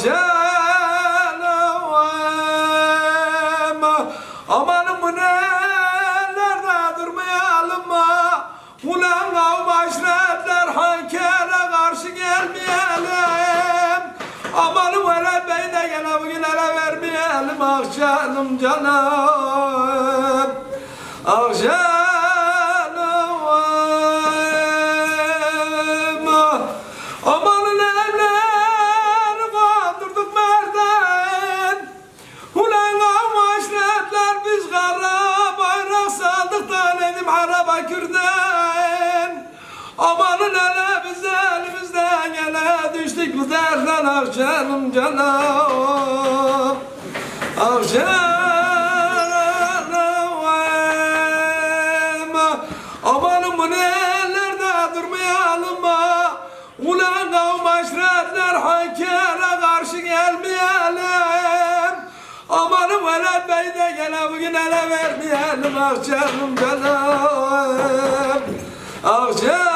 canım. Amanım bu nelerde durmayalım mı? Ulan av başretler hankere karşı gelmeyelim. Amanım öyle bey de gene bugün ele vermeyelim. Ah canım canım. Ah canım. Amanın evleri kandırdık merden. Ulan amaçletler biz kara bayrak saldık da nedim haraba kürden. Amanın ele biz elimizden ele düştük bu derden. Ah canım canım. Ah canım. Amanın bu nelerde durmayalım mı? Ulan kavm aşiretler hankere karşı gelmeyelim. Amanım velet bey de gene bugün ele vermeyelim. Ah canım canım. Ah canım.